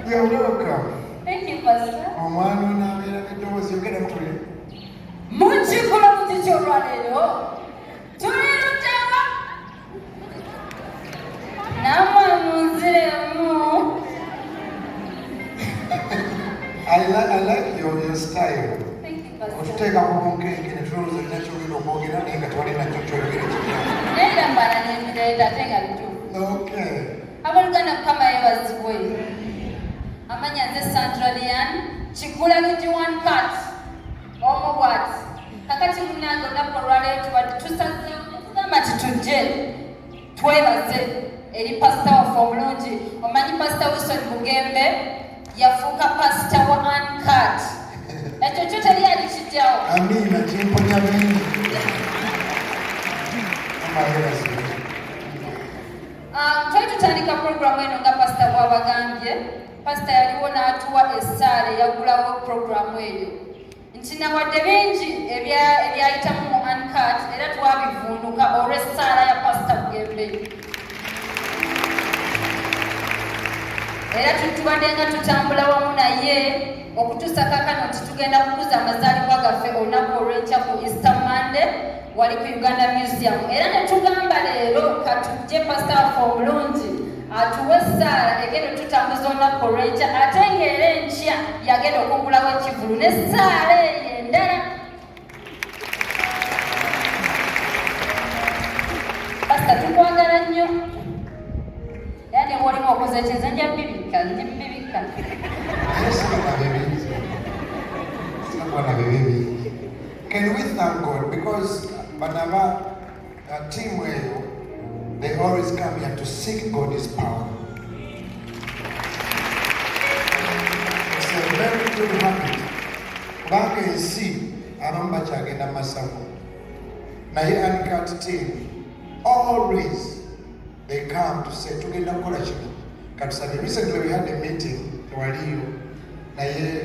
You're welcome. Thank you, Pastor. Omwana n'abeera n'eddoboozi yogera mutule. Mukikola mukiki olwaleero? Tulirutawa? Nammwe munzeemu. I like your style. Thank you, Pastor. Otuteeka ku bunkenke ne tulowooza nnina kyogera okwogera naye nga tewali nakyo kyogera ekirala. Naye mbala n'ebireeta ate nga bituufu. Okay. Abooluganda Mukama yeebazibwe. Amanya nze Sandra Kigula Luggi Uncut omubwati. Kakati munnange olunaku olwaleero tubadde tusazeewo ne tugamba titujje twebaze eri pasita waffe omulungi. Omanyi pasita Wilson Bugembe yafuuka pasita wa Uncut. Ekyo kyo teri yali kijjawo. Amiina kimponya bingi. Twali tutandika puroguramu eno nga pasita bw'abagambye. Pasita yaliwo n'atuwa essaala eyagulawo puroguramu eyo nti nawadde bingi ebyayitamu mu Uncut era twabivunduka olw'essaala ya pasita Bugembe. Era tubadde nga tutambula wamu naye okutuusa kaakano nti tugenda kukuza amazaalibwa gaffe olunaku olw'enkya ku Easter Monday wali ku Uganda Museum. Era ne tugamba leero katujje pasita waffe omulungi atuwe essaala egenda tutambuza olunaku olw'enkya ate ng'era enkya yagenda okugulawo ekivulu n'essaala eyo endala. Pasita tukwagala nnyo. Yani walimu okoze ekinze nja mbibikka. Can we thank God? Because Banava team they always come here to seek God's power. It's a very good habit. Back and see Aramba Chagenda Masamu. Nahi Uncut team always they come to say together Korachima. Recently we had a meeting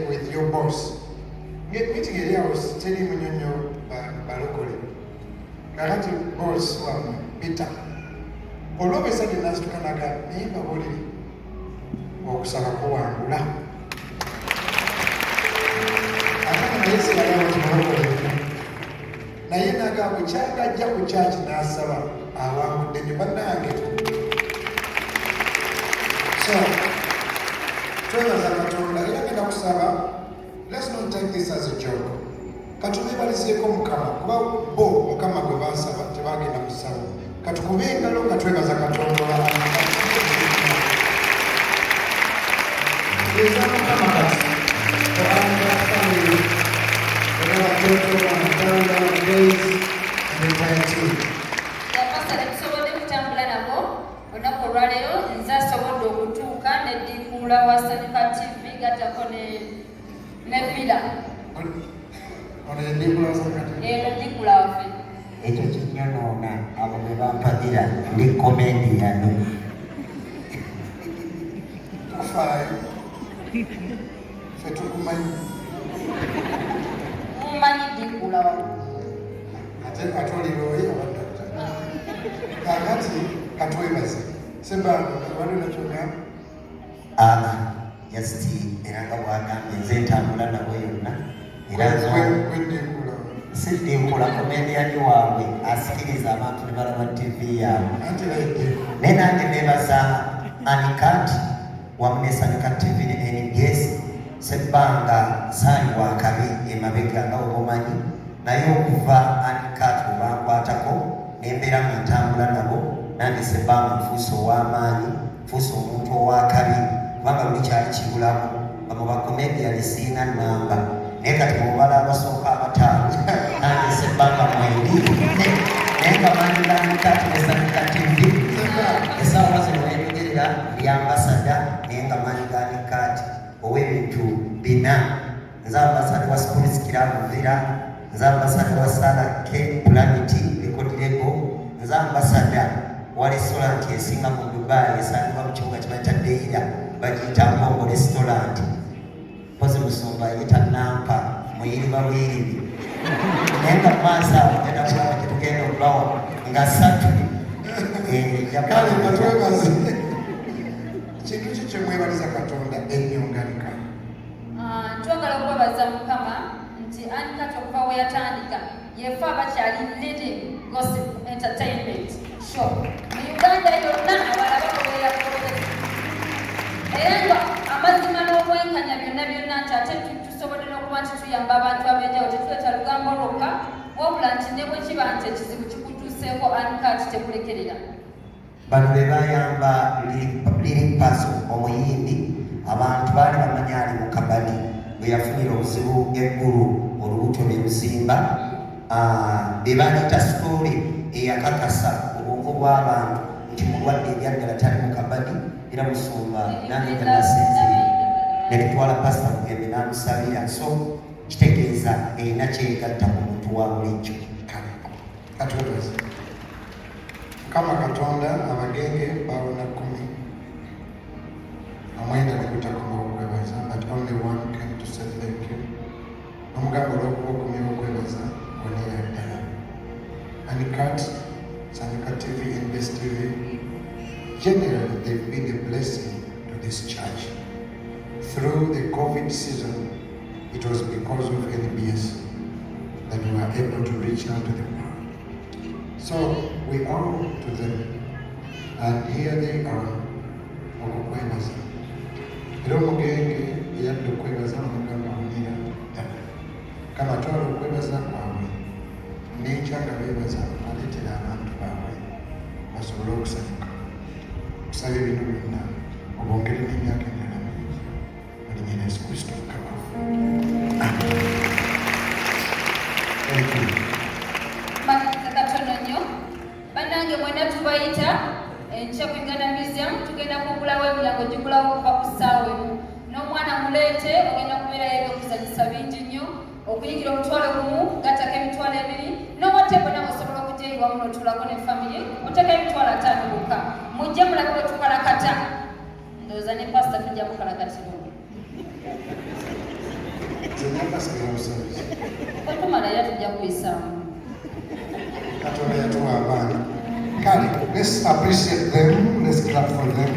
with your boss. Meeting area was telling me Balokoli. Karati boss Peter. All of a sudden as to Kanaga, name of Oli or Sarakoa. I don't Nayenaga Wichaka Jabu Church Nasava, our Denibandang. So, let's not take this as a joke. Katumeba Seko Mukama, Bo Mukama Govasava, Tavagi Namusava, Katukuvenga Loka Trevas a Katonga. Ekyo kinyonoona abo be bampagira ndi komediyano. Mumanyi dikulawo. Ate atwalirwe abadde. Kakati katwebaze. Sebanga wali nakyogamba? Yasiti era nga bwagambye nze ntambula nabo yonna. Era sidinkula komediyani waabwe asikiriza abantu ne balaba TV yaabwe. Naye nange neebaza Uncut wamu ne Senga TV ne NBS Sebanga saali wakabi emabega nga obumanyi naye okuva Uncut bwebankwatako nembeera nga ntambula nabo nange Sebanga nfuusa ow'amaanyi nfuusa omuntu owakabi kubanga buli kyali kibulamu nga mu bakomediyani siina nnamba naye kati mubala abasooka abataano nange Sebanga mweri naye nga manyi ga Uncut ne Senga TV esaawa zino wenjogerera ndi ambasada naye nga manyi ga Uncut ow'ebintu bina. Nze ambasada wa Sports Club Villa, nze ambasada wa Salake Planet Record Label, nze ambasada wa restaurant esinga mu Dubai esangibwa mu kibuga kibayita Deira bagiyita Mbongo Restaurant. Mpozi Musumba yita Nampa muyiriba bwiribi. Naye nga maaso awo genda kulaba tetugenda okubawa nga 3 kale nga twebaze. Kintu kye mwebaliza Katonda ennyo nganika? Twagala okwebaza Mukama nti Uncut okuva we yatandika yefe abakyali leading gossip entertainment show mu Uganda yonna abala bakoberera kukoleza era nga amazima n'obwenkanya byonna nti ate tusobodde n'okuba nti tuyamba abantu ab'enjawulo tetuleeta lugambo lwokka wabula nti ne bwe kiba nti ekizibu kikutuuseeko Uncut tekulekerera. Bano be bayamba Lili Paso omuyimbi abantu baali bamanyi ali mu kabadi bwe yafunira obuzibu eggulu olubuto ne lusimba be baleeta sitooli eyakakasa obwongo bw'abantu nti mulwadde ebyaddala tali mu kabadi era musumba nange nga nasinzire ne tutwala pasita Bugembe n'amusabira so kitegeeza erina kyegatta ku muntu wa bulijjo. Katwebaze Mukama Katonda abagenge bawona 10 amwenda ne kutakoma okwebaza but only one came to say thank you. Omugambo olw'okuba okwebaza onera ddala. Uncut Sandra TV and Best TV, generally they've been a blessing to this church. Through the COVID season, it was because of NBS that we were able to reach out to the world. So we owe to them, and here they are, okukwebaza. Era omugenge eyadde okwebaza omugamba onera ddala. Kama twala okwebaza kwabwe n'enkya nga beebaza aleetera abantu baabwe basobole okusanyuka. Kusaba ebintu byonna obongere n'emyaka endala mingi mu linnya lya Yesu Kristo Mukama waffe. Katono nnyo bannange mwena tubayita enkya ku Uganda Museum tugenda kugulawo emilango gigulawo okuva ku ssaawa emu n'omwana muleete ogenda kubeerayo ebyokuzanyisa bingi nnyo okuyingira omutwalo gumu gattako emitwalo 2 n'owatebo nawe osobola okujja ewamu n'otuulako ne famire oteeka emitwalo 5 bokka mujje mulabe bwe tukalakata ndowooza ne pasita tujja mukalakatiro otumala era tujja kuyisaamu Let's appreciate them. Let's clap for them.